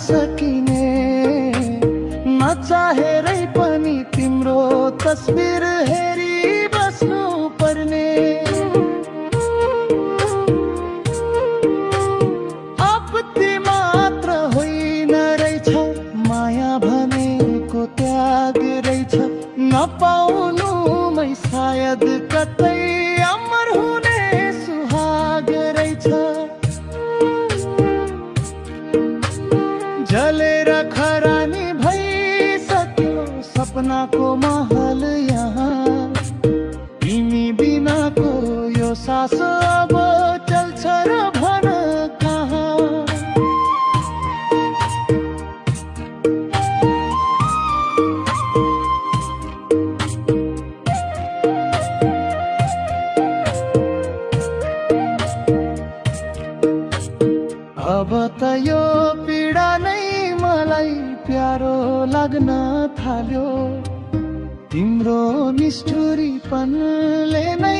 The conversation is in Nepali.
सकिने, नचाहेरै पनि तिम्रो तस्बिर हेरी बस्नु पर्ने। आपत्ति मात्र होइन रहेछ, माया भनेको त्याग रहेछ। नपाउनुमै सायद कतै अमर हुने सुहाग रहेछ। जलेर खरानी भइसक्यो सपनाको महल यहाँ, तिमी बिनाको यो सास अब चल्छ र भन कहाँ। अब त यो पीडा नै मलाई प्यारो लाग्न थाल्यो, तिम्रो निष्ठुरीपनले नै